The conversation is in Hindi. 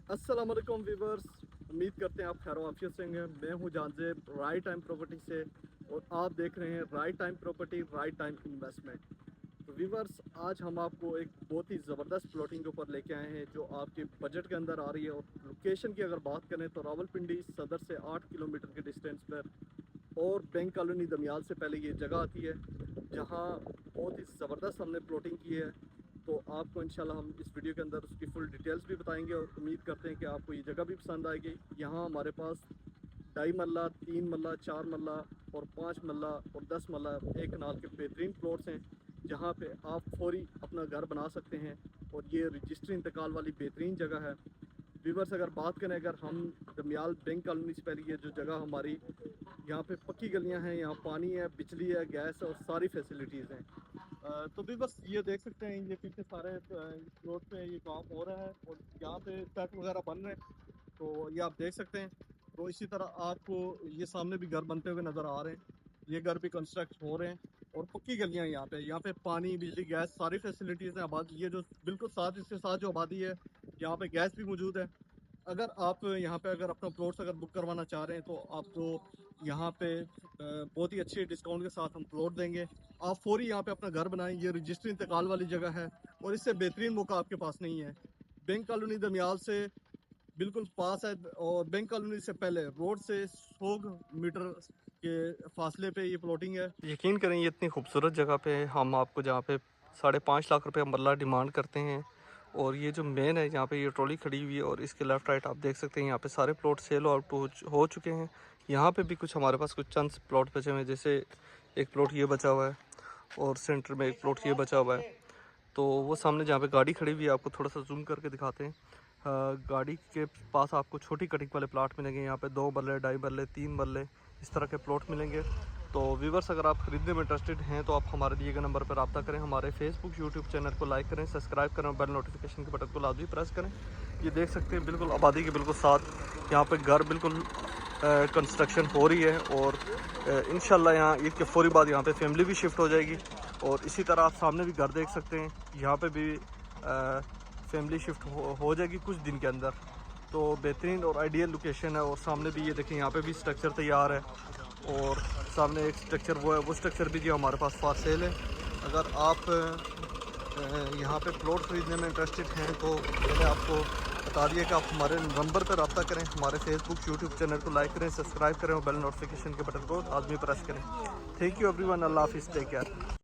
अस्सलाम वालेकुम वीवर्स, उम्मीद करते हैं आप खैर आफियत से होंगे। मैं हूं जानजेब राइट टाइम प्रॉपर्टी से और आप देख रहे हैं right time property right time investment. तो वीवर्स, आज हम आपको एक बहुत ही ज़बरदस्त प्लॉटिंग के ऊपर लेके आए हैं जो आपके बजट के अंदर आ रही है। और लोकेशन की अगर बात करें तो रावलपिंडी सदर से 8 किलोमीटर के डिस्टेंस पर और बैंक कॉलोनी दमियाल से पहले ये जगह आती है जहाँ बहुत ही ज़बरदस्त हमने प्लॉटिंग की है। तो आपको इंशाल्लाह हम इस वीडियो के अंदर उसकी फुल डिटेल्स भी बताएंगे और उम्मीद करते हैं कि आपको ये जगह भी पसंद आएगी। यहाँ हमारे पास 2.5 मरला, 3 मरला, 4 मरला और 5 मरला और 10 मरला एक कनाल के बेहतरीन प्लॉट्स हैं जहाँ पे आप फौरी अपना घर बना सकते हैं। और ये रजिस्ट्री इंतकाल वाली बेहतरीन जगह है। व्यूवर्स, अगर बात करें, अगर हम दमियाल बैंक कॉलोनी से पहले ये जो जगह हमारी, यहाँ पे पक्की गलियाँ हैं, यहाँ पानी है, बिजली है, गैस है और सारी फैसिलिटीज़ हैं। तो भी बस ये देख सकते हैं, ये पीछे सारे प्लॉट पे ये काम हो रहा है और यहाँ पे फ्लैट वगैरह बन रहे हैं। तो ये आप देख सकते हैं। तो इसी तरह आपको ये सामने भी घर बनते हुए नज़र आ रहे हैं। ये घर भी कंस्ट्रक्ट हो रहे हैं और पक्की गलियाँ हैं। यहाँ पे पानी, बिजली, गैस सारी फैसिलिटीज़ हैं। आबादी ये जो बिल्कुल साथ, इसके साथ जो आबादी है, यहाँ पे गैस भी मौजूद है। अगर आप यहाँ पे अगर अपना प्लॉट्स अगर बुक करवाना चाह रहे हैं तो आपको यहाँ पे बहुत ही अच्छे डिस्काउंट के साथ हम प्लॉट देंगे। आप फौरी यहाँ पे अपना घर बनाएं। ये रजिस्ट्री इंतकाल वाली जगह है और इससे बेहतरीन मौका आपके पास नहीं है। बैंक कॉलोनी दमियाल से बिल्कुल पास है और बैंक कॉलोनी से पहले रोड से 100 मीटर के फासले पे ये प्लॉटिंग है। यकीन करें, ये इतनी खूबसूरत जगह पे हम आपको जहाँ पे 5.5 लाख रुपए मरला डिमांड करते हैं। और ये जो मेन है, यहाँ पे ये ट्रॉली खड़ी हुई है और इसके लेफ़्ट राइट आप देख सकते हैं यहाँ पे सारे प्लॉट सेल आउट हो चुके हैं। यहाँ पे भी कुछ हमारे पास कुछ चंद प्लॉट बचे हुए हैं, जैसे एक प्लॉट ये बचा हुआ है और सेंटर में एक प्लॉट ये बचा हुआ है। तो वो सामने जहाँ पे गाड़ी खड़ी हुई है, आपको थोड़ा सा जूम करके दिखाते हैं। गाड़ी के पास आपको छोटी कटिंग वाले प्लाट मिलेंगे। यहाँ पे 2 मरले, 2.5 मरले, 3 मरले इस तरह के प्लॉट मिलेंगे। तो व्यूवर्स, अगर आप ख़रीदने में इंटरेस्टेड हैं तो आप हमारे दिए गए नंबर पर रब्ता करें। हमारे फेसबुक, यूट्यूब चैनल को लाइक करें, सब्सक्राइब करें और बेल नोटिफिकेशन के बटन को लाजमी प्रेस करें। ये देख सकते हैं बिल्कुल आबादी के बिल्कुल साथ यहाँ पे घर बिल्कुल कंस्ट्रक्शन हो रही है और इंशाल्लाह यहाँ ईद के फौरी बाद यहाँ पे फैमिली भी शिफ्ट हो जाएगी। और इसी तरह आप सामने भी घर देख सकते हैं, यहाँ पे भी फैमिली शिफ्ट हो जाएगी कुछ दिन के अंदर। तो बेहतरीन और आइडियल लोकेशन है। और सामने भी ये देखें, यहाँ पे भी स्ट्रक्चर तैयार है और सामने एक स्ट्रक्चर वो है, वो स्ट्रक्चर भी जो हमारे पास फॉर सेल है। अगर आप यहाँ पे प्लॉट ख़रीदने में इंटरेस्टेड हैं तो मैंने आपको बता दिया कि आप हमारे नंबर पर रब्ता करें। हमारे फेसबुक, यूट्यूब चैनल को लाइक करें, सब्सक्राइब करें और बेल नोटिफिकेशन के बटन को आदमी प्रेस करें। Thank you everyone. अल्लाह हाफिज़, टेक केयर।